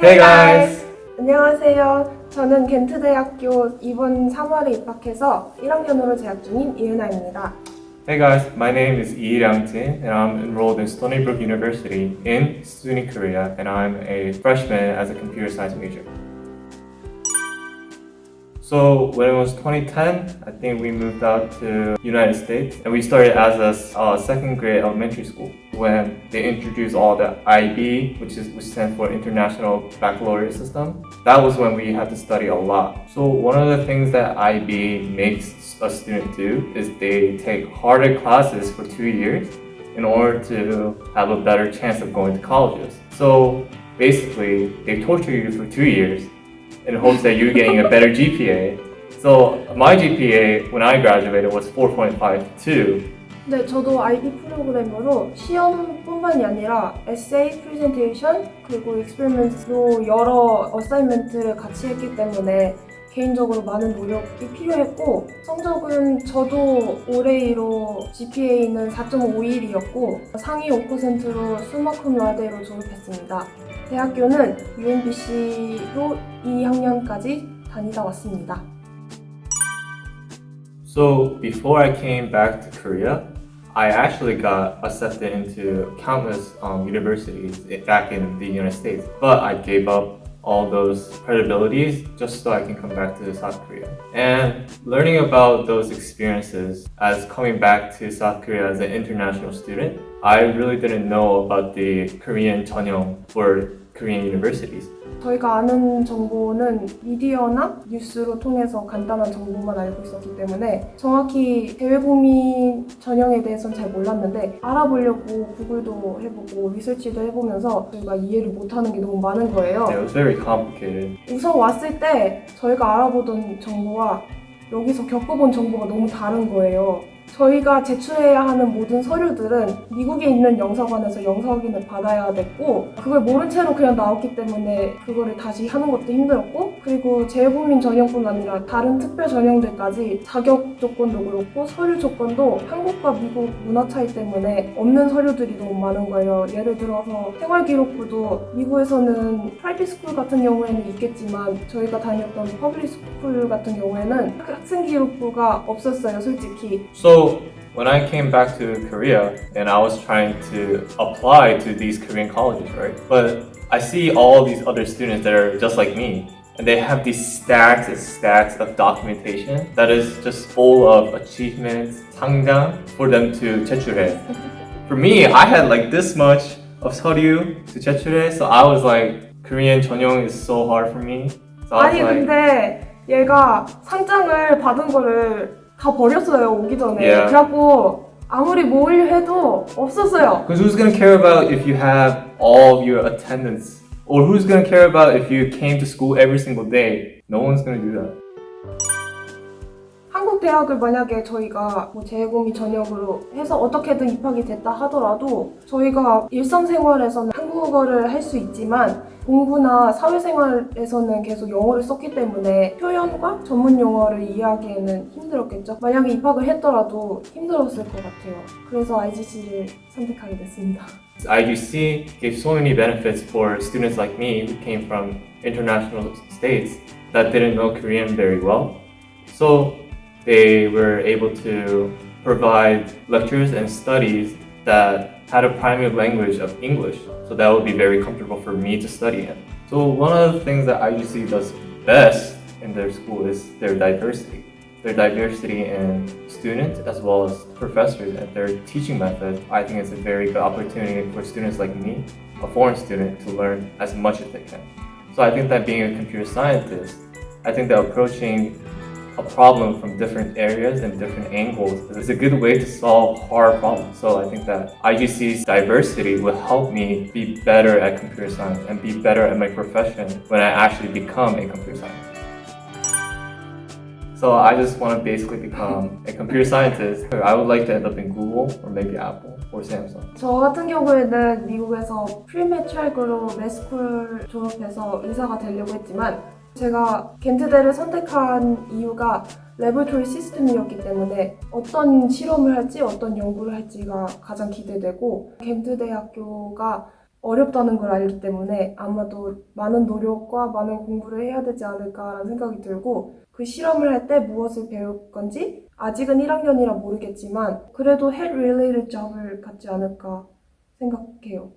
Hey guys! 안녕하세요. 저는 겐트대학교 이번 3월에 입학해서 1학년으로 재학 중인 이은아입니다. Hey guys, my name is Lee Ryang-jin and I'm enrolled in Stony Brook University in SUNY Korea and I'm a freshman as a computer science major. So when it was 2010, I think we moved out to United States and we started as a second grade elementary school when they introduced all the IB, which stands for International Baccalaureate System. That was when we had to study a lot. So one of the things that IB makes a student do is they take harder classes for 2 years in order to have a better chance of going to colleges. So basically, they torture you for 2 years in hopes that you're getting a better GPA. So my GPA when I graduated was 4.52. 네, 저도 IB 프로그램으로 시험뿐만이 아니라 에세이, 프레젠테이션, 그리고 익스페리먼트로 여러 어사이먼트를 같이 했기 때문에 개인적으로 많은 노력이 필요했고 성적은 저도 올해로 GPA는 4.51이었고 상위 5%로 수마쿰 라데로 졸업했습니다. 대학교는 UMBC로 2학년까지 다니다 왔습니다. So before I came back to Korea, I actually got accepted into countless universities back in the United States, but I gave up all those credibilities just so I can come back to South Korea. And learning about those experiences as coming back to South Korea as an international student, I really didn't know about the Korean 전형 for Korean universities. 저희가 아는 정보는 미디어나 뉴스로 통해서 간단한 정보만 알고 있었기 때문에 정확히 대외국민 전형에 대해서는 잘 몰랐는데 알아보려고 구글도 해보고 리서치도 해보면서 저희가 이해를 못하는 게 너무 많은 거예요. It was very complicated. 우선 왔을 때 저희가 알아보던 정보와 여기서 겪어본 정보가 너무 다른 거예요. 저희가 제출해야 하는 모든 서류들은 미국에 있는 영사관에서 영사 확인을 받아야 됐고 그걸 모른 채로 그냥 나왔기 때문에 그거를 다시 하는 것도 힘들었고 그리고 재외국민 전형뿐 아니라 다른 특별 전형들까지 자격 조건도 그렇고 서류 조건도 한국과 미국 문화 차이 때문에 없는 서류들이 너무 많은 거예요. 예를 들어서 생활기록부도 미국에서는 프라이빗 스쿨 같은 경우에는 있겠지만 저희가 다녔던 퍼블릭 스쿨 같은 경우에는 학생기록부가 없었어요, 솔직히. So when I came back to Korea and I was trying to apply to these Korean colleges, right? But I see all these other students that are just like me and they have these stacks and stacks of documentation that is just full of achievements, 상장, for them to 제출해. For me, I had like this much of 서류 to 제출해, so I was like, Korean 전형 is so hard for me. So I was 아니 like, 근데 얘가 상장을 받은 거를 다 버렸어요, 오기 전에. Yeah. 그래갖고 아무리 모으려 해도 없었어요. because who's gonna care about if you have all of your attendance? Or who's gonna care about if you came to school every single day? No one's gonna do that. 한국 대학을 만약에 저희가 재외국민 전형으로 해서 어떻게든 입학이 됐다 하더라도 저희가 일상생활에서는 한국어를 할 수 있지만 공부나 사회생활에서는 계속 영어를 썼기 때문에 표현과 전문 용어를 이해하기에는 힘들었겠죠. 만약에 입학을 했더라도 힘들었을 것 같아요. 그래서 IGC를 선택하게 됐습니다. IGC gave so many benefits for students like me who came from international states that didn't know Korean very well. So they were able to provide lectures and studies that had a primary language of English, so that would be very comfortable for me to study in. So one of the things that IGC does best in their school is their diversity. Their diversity in students as well as professors and their teaching method. I think it's a very good opportunity for students like me, a foreign student, to learn as much as they can. So I think that being a computer scientist, I think that approaching a problem from different areas and different angles is a good way to solve hard problems. So I think that IGC's diversity will help me be better at computer science and be better at my profession when I actually become a computer scientist. So I just want to basically become a computer scientist. I would like to end up in Google or maybe Apple or Samsung. 저 같은 경우에는 미국에서 프리메트럴그로 매스쿨 졸업해서 의사가 되려고 했지만 제가 겐트대를 선택한 이유가 레보레토리 시스템이었기 때문에 어떤 실험을 할지 어떤 연구를 할지가 가장 기대되고 겐트대학교가 어렵다는 걸 알기 때문에 아마도 많은 노력과 많은 공부를 해야 되지 않을까라는 생각이 들고 그 실험을 할 때 무엇을 배울 건지 아직은 1학년이라 모르겠지만 그래도 head related job을 갖지 않을까 생각해요.